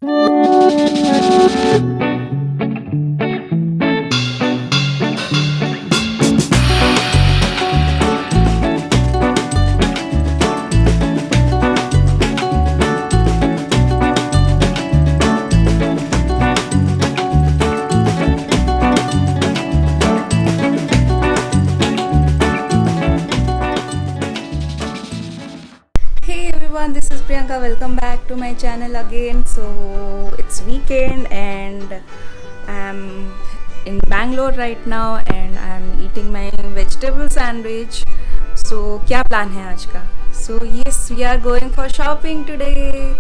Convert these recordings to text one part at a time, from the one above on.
Hey everyone, this is Priyanka. Welcome back to my channel again. So it's weekend and I'm in Bangalore right now and I'm eating my vegetable sandwich. So क्या plan है आज का? So yes, we are going for shopping today.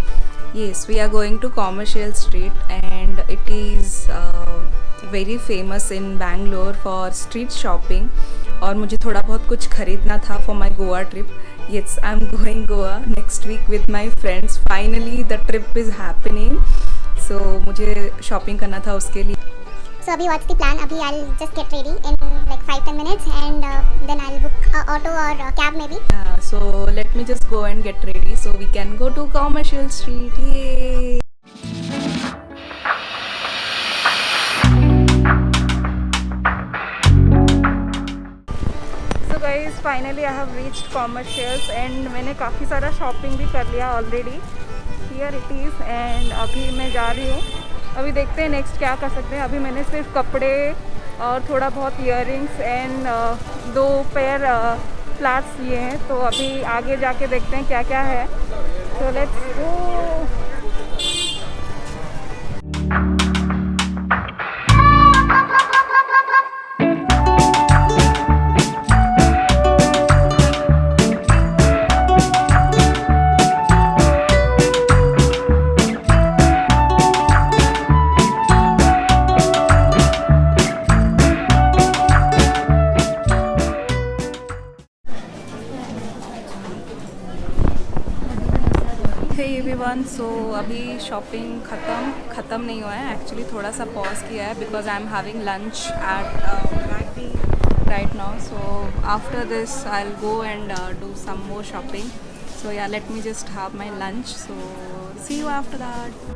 Yes, we are going to Commercial Street and it is very famous in Bangalore for street shopping. और मुझे थोड़ा बहुत कुछ खरीदना था for my Goa trip. Yes, I'm going Goa next week with my friends. Finally, the trip is happening. So मुझे shopping करना था उसके लिए. So abhi what's the plan? Abhi I'll just get ready in like 5-10 minutes and then I'll book a auto or a cab maybe. So let me just go and get ready so we can go to Commercial Street. Yay! So guys, finally I have reached Commercials and मैंने काफ़ी सारा shopping भी कर लिया already. Here it is and अभी मैं जा रही हूँ. अभी देखते हैं नेक्स्ट क्या कर सकते हैं. अभी मैंने सिर्फ कपड़े और थोड़ा बहुत इयररिंग्स एंड 2 पेयर फ्लैट्स लिए हैं. तो अभी आगे जाके देखते हैं क्या क्या है. So let's go. Hey everyone, so अभी शॉपिंग ख़त्म नहीं हुआ है. एक्चुअली थोड़ा सा पॉज किया है because I am having lunch at McD right now. So after this I will go and do some more shopping. So yeah let me just have my lunch. So see you after that.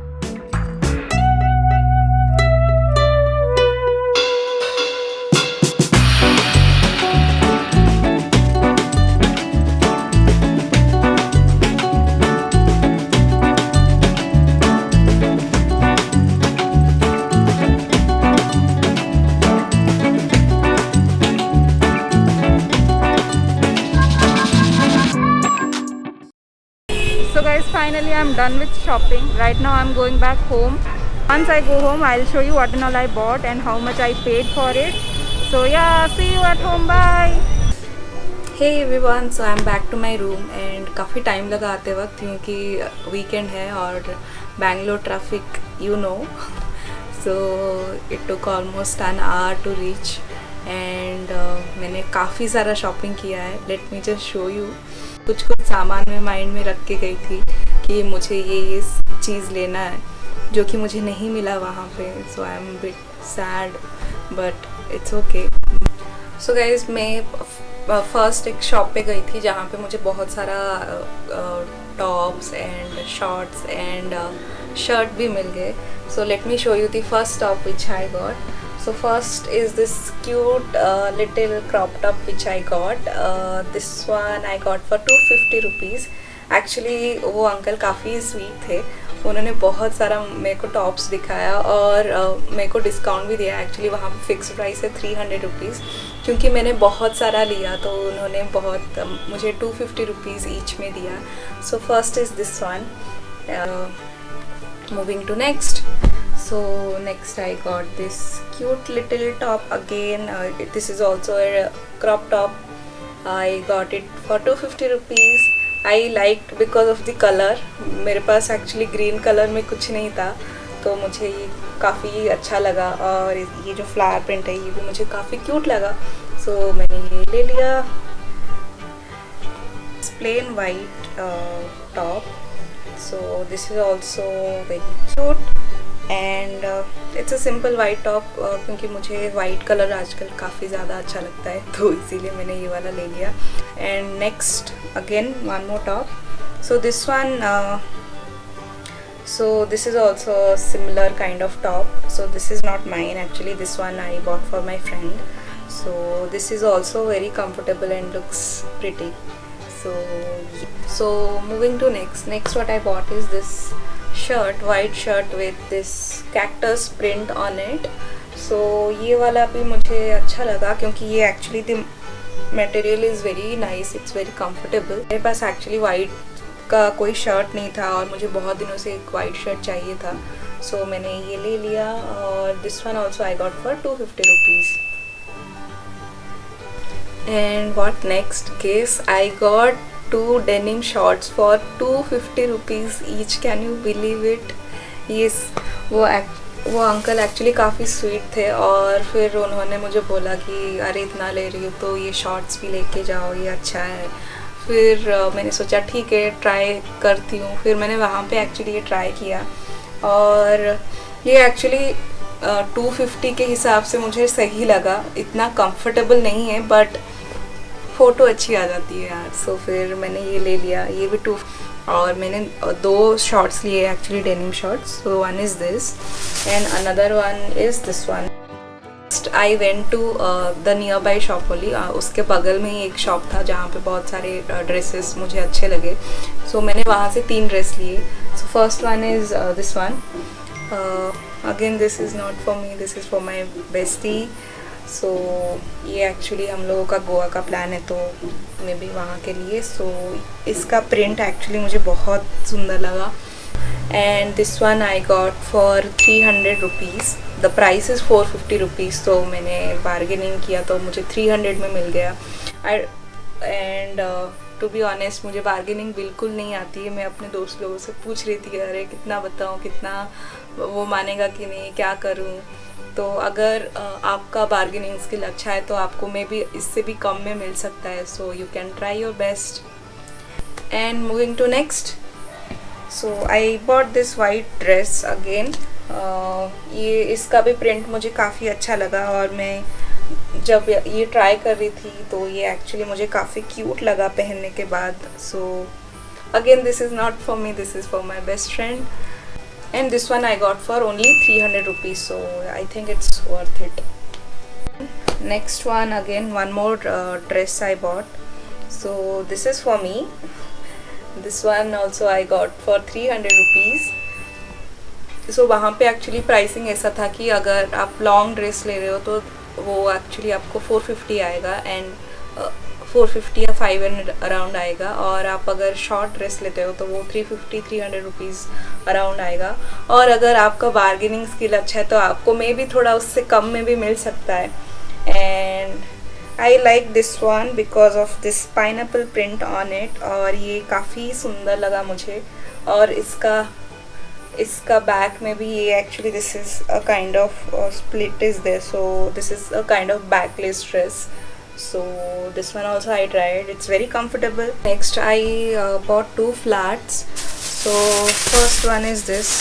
So guys, finally I'm done with shopping. Right now I'm going back home. Once I go home, I'll show you what and all I bought and how much I paid for it. So yeah, see you at home. Bye. Hey everyone, so I'm back to my room and काफ़ी time लगा आते वक्त क्योंकि weekend है और Bangalore traffic you know. So it took almost an hour to reach and मैंने काफ़ी सारा शॉपिंग किया है. Let me just show you. कुछ सामान मैं माइंड में रख के गई थी कि मुझे ये चीज़ लेना है जो कि मुझे नहीं मिला वहाँ पे. So I am bit sad but it's okay. So guys, मैं फर्स्ट एक शॉप पे गई थी जहाँ पे मुझे बहुत सारा tops and shorts and shirt भी मिल गए. So let me show you the first top which I got. So first is this cute little crop top which I got. This one I got for 250 rupees. Actually वो uncle काफ़ी sweet थे. उन्होंने बहुत सारा मेरे को tops दिखाया और मेरे को डिस्काउंट भी दिया. एक्चुअली वहाँ पे फिक्स प्राइस है 300 रुपीज़. क्योंकि मैंने बहुत सारा लिया तो उन्होंने बहुत मुझे 250 रुपीज़ ईच में दिया. So first is this one. Moving to next. So next I got this cute little top again. This is also a crop top. I got it for 250 rupees. I liked because of the color. मेरे पास actually green color में कुछ नहीं था तो मुझे ये काफ़ी अच्छा लगा और ये जो फ्लावर प्रिंट है ये भी मुझे काफ़ी क्यूट लगा. सो मैंने ये ले लिया. Plain white top. So this is also very cute and it's a simple white top क्योंकि मुझे white color आजकल काफ़ी ज़्यादा अच्छा लगता है तो इसीलिए मैंने ये वाला ले लिया. And next again one more top. So this one So this is also a similar kind of top. So this is not mine actually, this one I bought for my friend. So this is also very comfortable and looks pretty. So moving to next what I bought is this shirt, white shirt with this cactus print on it. So ये वाला भी मुझे अच्छा लगा क्योंकि ये actually the material is very nice, it's very comfortable. मेरे पास actually white का कोई शर्ट नहीं था और मुझे बहुत दिनों से एक वाइट शर्ट चाहिए था. सो मैंने ये ले लिया. और this one also I got for 250 rupees. And what next guess, I got 2 denim shorts for 250 rupees each. Can you believe it? Yes, वो अंकल एक्चुअली काफ़ी स्वीट थे और फिर उन्होंने मुझे बोला कि अरे इतना ले रही हो तो ये शॉर्ट्स भी लेके जाओ, ये अच्छा है. फिर मैंने सोचा ठीक है ट्राई करती हूँ. फिर मैंने वहाँ पे एक्चुअली ये ट्राई किया और ये एक्चुअली 250 के हिसाब से मुझे सही लगा. इतना कंफर्टेबल नहीं है बट फ़ोटो अच्छी आ जाती है यार. सो फिर मैंने ये ले लिया. ये भी और मैंने 2 शॉर्ट्स लिए actually, denim shorts. So one is this and another one is this one. I went to the nearby shop only. उसके बगल में ही एक शॉप था जहाँ पे बहुत सारे ड्रेसेस मुझे अच्छे लगे. सो मैंने वहाँ से 3 ड्रेस लिए. So first one is this one. Again this is not for me, this is for my bestie. So ये एक्चुअली हम लोगों का गोवा का प्लान है तो मे बी वहाँ के लिए. सो इसका प्रिंट एक्चुअली मुझे बहुत सुंदर लगा. And this one I got for 300 rupees. The price is 450 rupees. तो मैंने बार्गेनिंग किया तो मुझे 300 में मिल गया. एंड टू बी ऑनेस्ट मुझे बार्गेनिंग बिल्कुल नहीं आती है. मैं अपने दोस्त लोगों से पूछ रही थी अरे कितना बताऊँ, कितना वो मानेगा कि नहीं, क्या करूँ. तो अगर आपका बार्गेनिंग स्किल अच्छा है तो आपको मे बी इससे भी कम में मिल सकता है. So you can try your best. And moving to next. So I bought this white dress again. ये इसका भी प्रिंट मुझे काफ़ी अच्छा लगा और मैं जब ये ट्राई कर रही थी तो ये एक्चुअली मुझे काफ़ी क्यूट लगा पहनने के बाद. So again this is not for me, this is for my best friend. And this one I got for only 300 rupees. So I think it's worth it. Next one again one more dress I bought. So this is for me. This one also I got for 300 rupees. So वहाँ पे actually pricing ऐसा था कि अगर आप long dress ले रहे हो तो वो एक्चुअली आपको 450 आएगा एंड 450 या 500 अराउंड आएगा. और आप अगर शॉर्ट ड्रेस लेते हो तो वो 300 रुपीज़ अराउंड आएगा. और अगर आपका बार्गेनिंग स्किल अच्छा है तो आपको मे भी थोड़ा उससे कम में भी मिल सकता है. And I like this one because of this pineapple print on it. और ये काफ़ी सुंदर लगा मुझे. और इसका बैक में भी ये actually this is a kind of split is there. So this is a kind of backless dress. So this one also I tried. It's very comfortable. Next I bought 2 flats. So first one is this.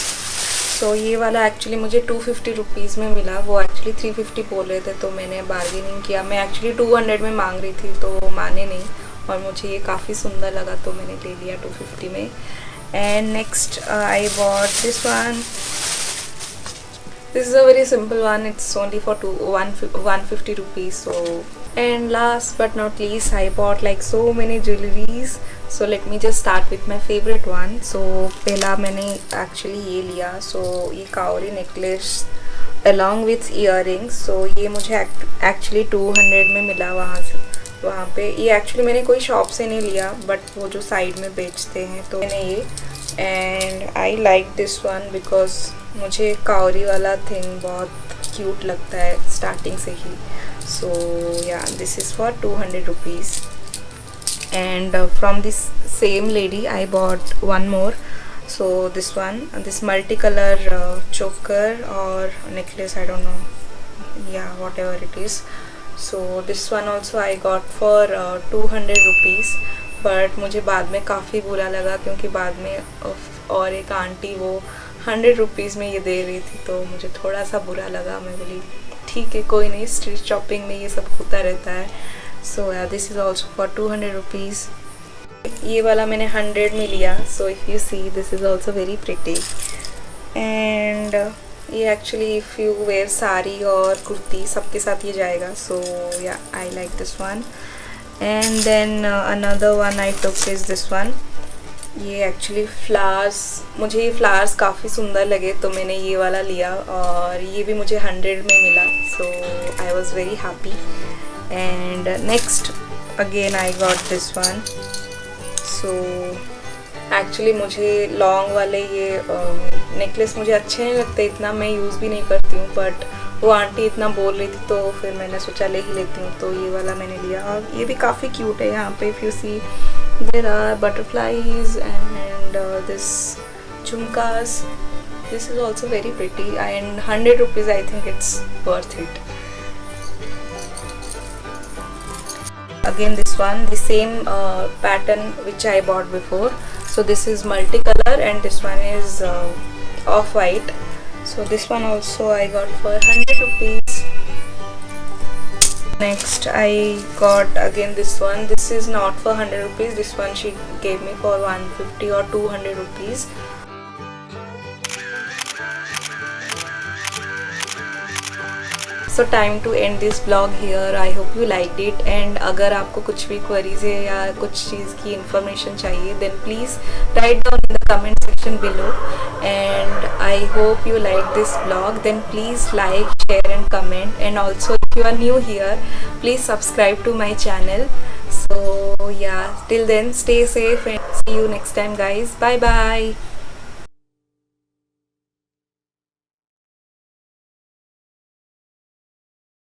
So ये वाला actually मुझे 250 rupees में मिला. वो actually 350 बोल रहे थे तो मैंने बार्गेनिंग किया. मैं actually 200 में मांग रही थी तो वो माने नहीं और मुझे ये काफ़ी सुंदर लगा तो मैंने ले लिया 250 में. And next I bought this one. This is a very simple one. It's only for 150 rupees. So and last but not least I bought like so many jewelries. So let me just start with my favorite one. So पहला मैंने actually ये लिया. So ये cowrie necklace along with earrings. So ये मुझे actually 200 में मिला वहाँ पे. ये एक्चुअली मैंने कोई शॉप से नहीं लिया बट वो जो साइड में बेचते हैं तो मैंने ये. And I like this one because मुझे कावरी वाला थिंग बहुत क्यूट लगता है स्टार्टिंग से ही. सो या this is for 200 rupees. And from this same lady I bought one more. So this one, this multi colour choker or necklace, I don't know, yeah, whatever it is. So this one also I got for 200 rupees. But मुझे बाद में काफ़ी बुरा लगा क्योंकि बाद में और एक आंटी वो 100 रुपीज़ में ये दे रही थी तो मुझे थोड़ा सा बुरा लगा. मैं बोली ठीक है कोई नहीं, स्ट्रीट शॉपिंग में ये सब होता रहता है. So this is also for 200 rupees. ये वाला मैंने 100 में लिया. So if you see this is also very pretty. And ये actually if you wear sari और कुर्ती सबके साथ ये जाएगा. So yeah I like this one. And then another one I took is this one. ये एक्चुअली फ्लावर्स, मुझे ये flowers काफ़ी सुंदर लगे तो मैंने ये वाला लिया और ये भी मुझे 100 में मिला. So I was very happy. And next again I got this one. So actually मुझे लॉन्ग वाले ये नेकलेस मुझे अच्छे नहीं लगते, इतना मैं यूज़ भी नहीं करती हूँ, बट वो आंटी इतना बोल रही थी तो फिर मैंने सोचा ले ही लेती हूँ. तो ये वाला मैंने लिया और ये भी काफ़ी क्यूट है. यहाँ पे if you see there are butterflies and this jhumkas. This is also very pretty and 100 rupees. I think it's worth it. Again this one, the same pattern which I bought before. So this is multicolor and this one is off-white. So this one also I got for 100 rupees. Next I got again this one. This is not for 100 rupees. This one she gave me for 150 or 200 rupees. So time to end this vlog here. I hope you liked it. And अगर आपको कुछ भी queries है या कुछ चीज़ की information चाहिए then please write down in the comment section below. And I hope you like this vlog. Then please like, share and comment. And also if you are new here, please subscribe to my channel. So yeah, till then stay safe and see you next time guys. Bye bye.